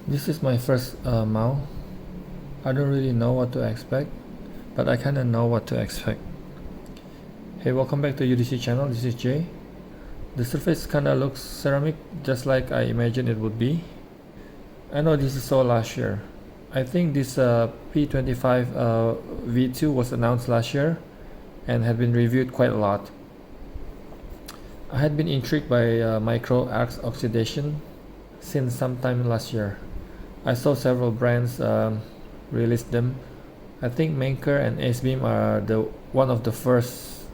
This is my first mouse. I don't really know what to expect, but I kinda know what to expect. Hey, welcome back to UDC channel. This is Jay. The surface kinda looks ceramic, just like I imagined it would be. I know this is so last year. I think this P25 V2 was announced last year and had been reviewed quite a lot. I had been intrigued by micro arc oxidation since sometime last year. I saw several brands release them. I think Menker and AceBeam are one of the first,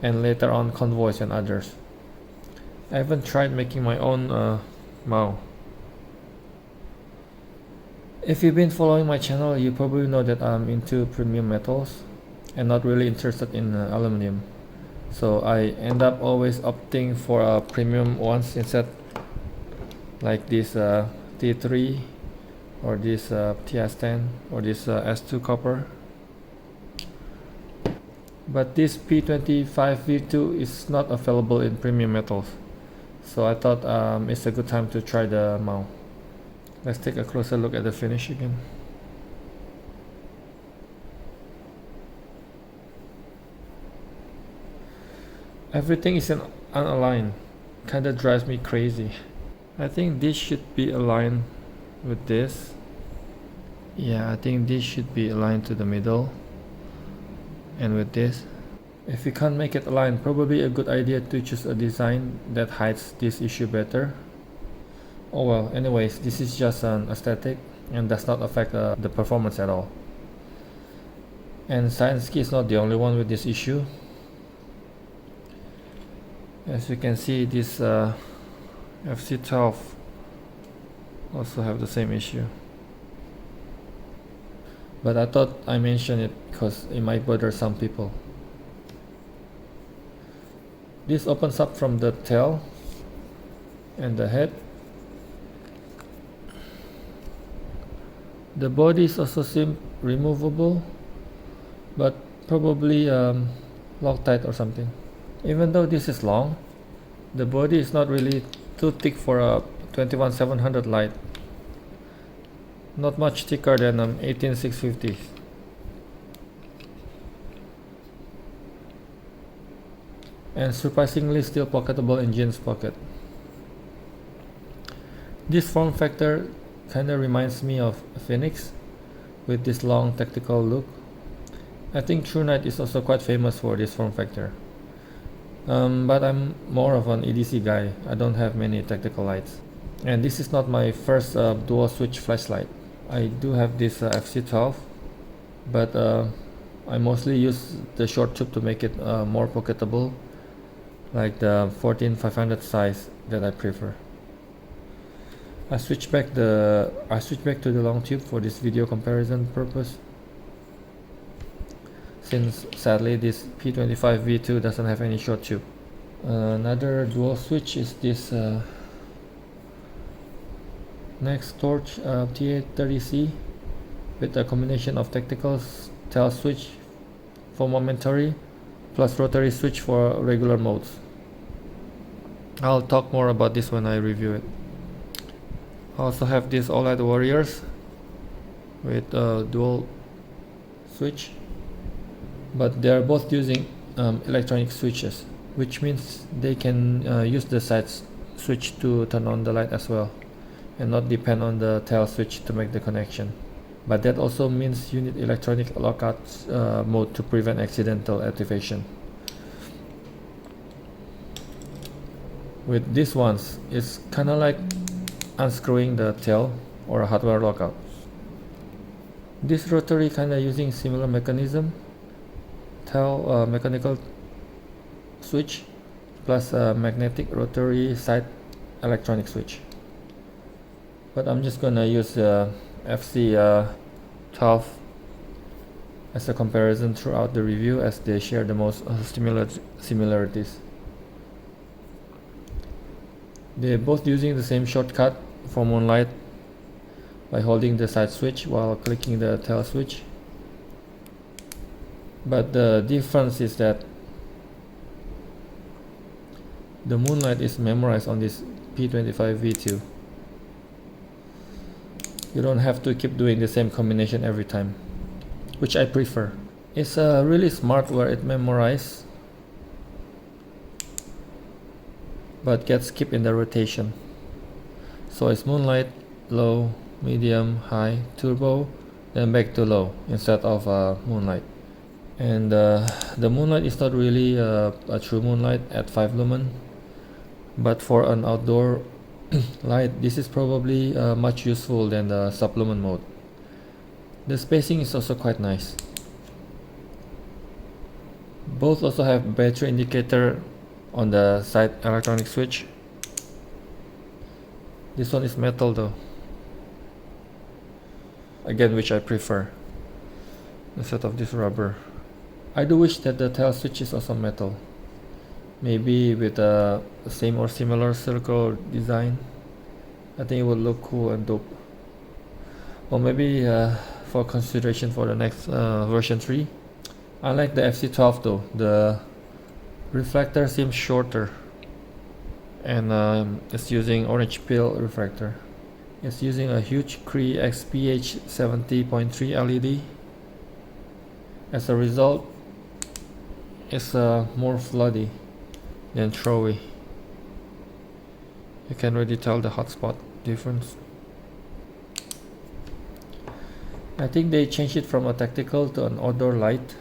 and later on Convoys and others. I haven't tried making my own mouse. If you've been following my channel, you probably know that I'm into premium metals and not really interested in aluminum. So I end up always opting for premium ones instead, like this T3 or this TS10 or this S2 copper. But this P25 V2 is not available in premium metals, so I thought it's a good time to try the mouse. Let's take a closer look at the finish again. Everything is unaligned, kinda drives me crazy. I think this should be aligned with this. Yeah, I think this should be aligned to the middle, and with this. If you can't make it align, probably a good idea to choose a design that hides this issue better. Oh well, anyways, this is just an aesthetic and does not affect the performance at all. And Cyansky is not the only one with this issue. As you can see, this FC12 also have the same issue. But I thought I mentioned it because it might bother some people. This opens up from the tail and the head. The body is also seem removable, but probably Loctite or something. Even though this is long, the body is not really too thick for a 21700 light. Not much thicker than 18650. And surprisingly still pocketable in jeans pocket. This form factor kinda reminds me of Phoenix with this long tactical look. I think True Night is also quite famous for this form factor. But I'm more of an EDC guy. I don't have many tactical lights. And this is not my first dual switch flashlight. I do have this FC12, but I mostly use the short tube to make it more pocketable, like the 14500 size that I prefer. I switched back to the long tube for this video comparison purpose, since sadly this P25 V2 doesn't have any short tube. Another dual switch is this Next Torch TA30C with a combination of tactical tail switch for momentary plus rotary switch for regular modes. I'll talk more about this when I review it. I also have this OLED Warriors with a dual switch, but they are both using electronic switches, which means they can use the side switch to turn on the light as well, and not depend on the tail switch to make the connection. But that also means you need electronic lockout mode to prevent accidental activation. With these ones, it's kinda like unscrewing the tail or a hardware lockout. This rotary kinda using similar mechanism, tail mechanical switch plus a magnetic rotary side electronic switch. But I'm just gonna use the FC12 as a comparison throughout the review, as they share the most similarities. They're both using the same shortcut for moonlight by holding the side switch while clicking the tail switch. But the difference is that the moonlight is memorized on this P25 V2. You don't have to keep doing the same combination every time, which I prefer. It's really smart where it memorizes but gets skipped in the rotation. So it's moonlight, low, medium, high, turbo, then back to low instead of moonlight. And the moonlight is not really a true moonlight at 5 lumen, but for an outdoor light this is probably much useful than the sublumen mode. The spacing is also quite nice. Both also have battery indicator on the side electronic switch. This one is metal though, again, which I prefer instead of this rubber. I do wish that the tail switch is also metal, maybe with a same or similar circle design. I think it would look cool and dope. Or maybe for consideration for the next version 3. I like the FC12 though. The reflector seems shorter, and it's using orange peel refractor. It's using a huge CREE XHP70.3 LED. As a result, it's more floody than throwy. You can really tell the hotspot difference. I think they changed it from a tactical to an outdoor light.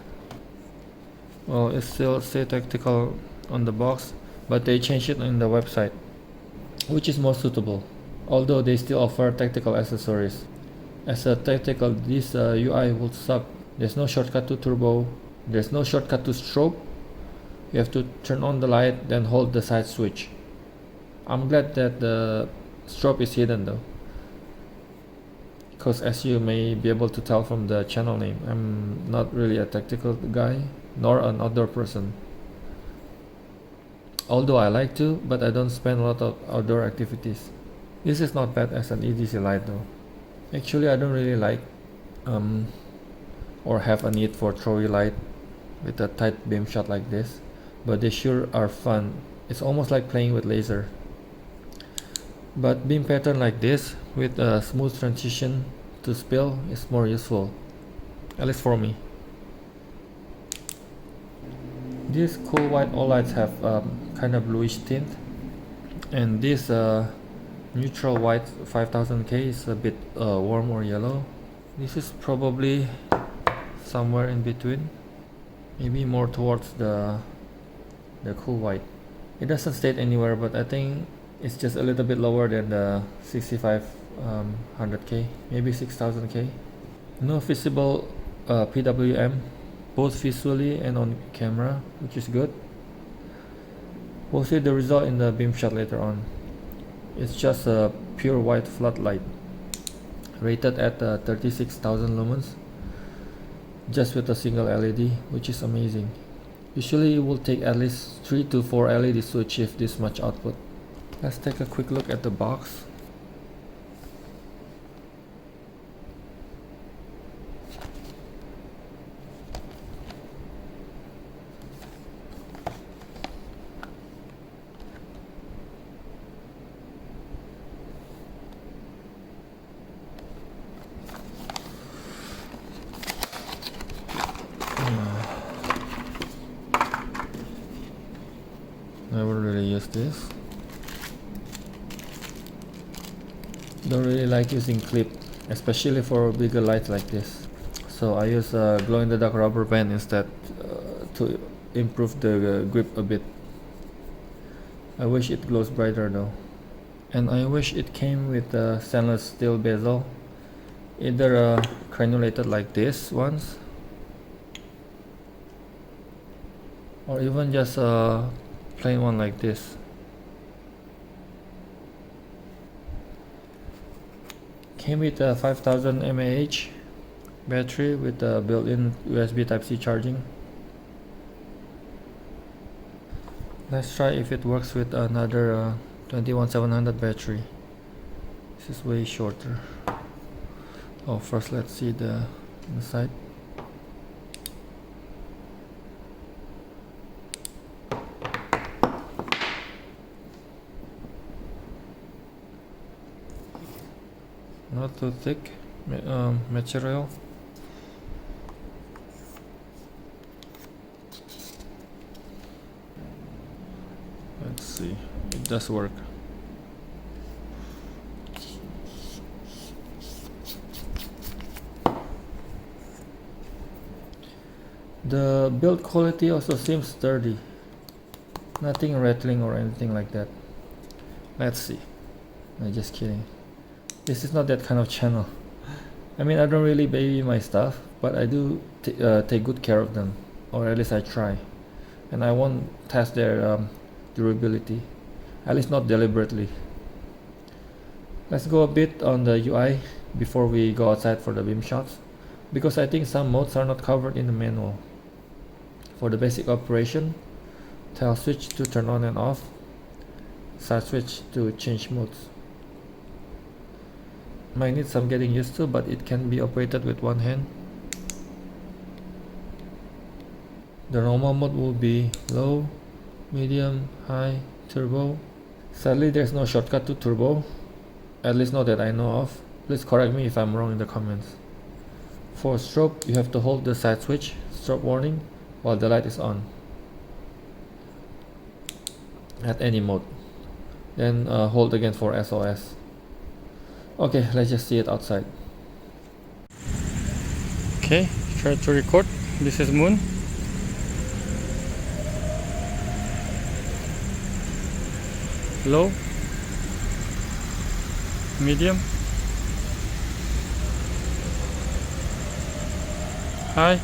Well, it still says tactical on the box, but they changed it on the website, which is more suitable, although they still offer tactical accessories. As a tactical, this UI would suck. There's no shortcut to turbo, there's no shortcut to strobe. You have to turn on the light, then hold the side switch. I'm glad that the strobe is hidden though, because as you may be able to tell from the channel name, I'm not really a tactical guy nor an outdoor person. Although I like to, but I don't spend a lot of outdoor activities. This is not bad as an EDC light though. Actually, I don't really like or have a need for throwy light with a tight beam shot like this, but they sure are fun. It's almost like playing with laser. But beam pattern like this with a smooth transition to spill is more useful, at least for me. These cool white OLEDs have kind of bluish tint, and this neutral white 5000K is a bit warm or yellow. This is probably somewhere in between, maybe more towards the cool white. It doesn't state anywhere, but I think it's just a little bit lower than the 6500K, maybe 6000K. No visible PWM, both visually and on camera, which is good. We'll see the result in the beam shot later on. It's just a pure white floodlight, rated at 36,000 lumens, just with a single LED, which is amazing. Usually it will take at least 3 to 4 LEDs to achieve this much output. Let's take a quick look at the box. Never really use this. Don't really like using clip, especially for bigger lights like this. So I use a glow-in-the-dark rubber band instead to improve the grip a bit. I wish it glows brighter though. And I wish it came with a stainless steel bezel, either granulated like this ones, or even just a plain one like this. Came with a 5000 mAh battery with a built-in USB Type-C charging. Let's try if it works with another 21700 battery. This is way shorter. Oh, first let's see the inside. not too thick material. Let's see, it does work. The build quality also seems sturdy, nothing rattling or anything like that. Let's see. No, just kidding. This is not that kind of channel. I mean, I don't really baby my stuff, but I do take good care of them, or at least I try. And I won't test their durability, at least not deliberately. Let's go a bit on the UI before we go outside for the beam shots, because I think some modes are not covered in the manual. For the basic operation, toggle switch to turn on and off, side switch to change modes. Might need some getting used to, but it can be operated with one hand. The normal mode will be low, medium, high, turbo. Sadly, there's no shortcut to turbo, at least not that I know of. Please correct me if I'm wrong in the comments. For strobe, you have to hold the side switch, strobe warning, while the light is on at any mode. Then hold again for SOS. Okay, let's just see it outside. Okay, try to record. This is Moon. Low, medium, high,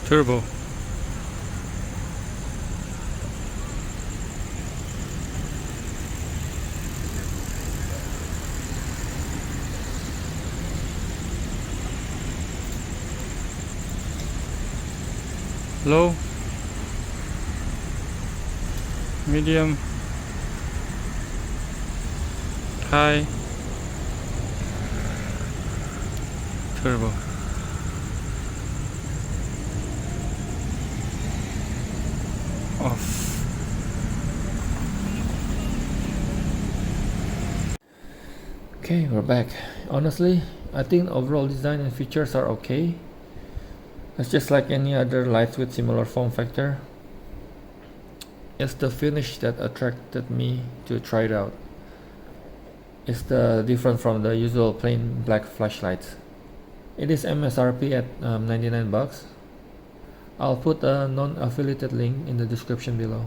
turbo. Low, medium, high, turbo. Off. Okay, we're back. Honestly, I think overall design and features are okay. It's just like any other lights with similar form factor. It's the finish that attracted me to try it out. It's different from the usual plain black flashlights. It is MSRP at 99 bucks. I'll put a non-affiliated link in the description below.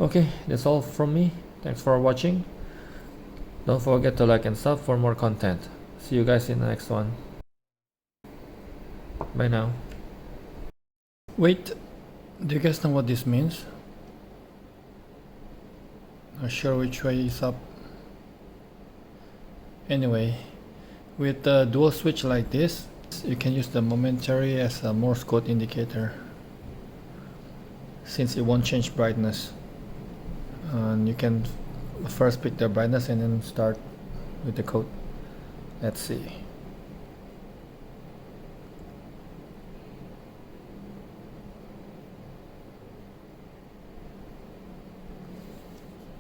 Okay, that's all from me. Thanks for watching. Don't forget to like and sub for more content. See you guys in the next one. Bye now. Wait, do you guys know what this means? Not sure which way is up. Anyway, with a dual switch like this, you can use the momentary as a Morse code indicator, since it won't change brightness. And you can first pick the brightness and then start with the code. Let's see.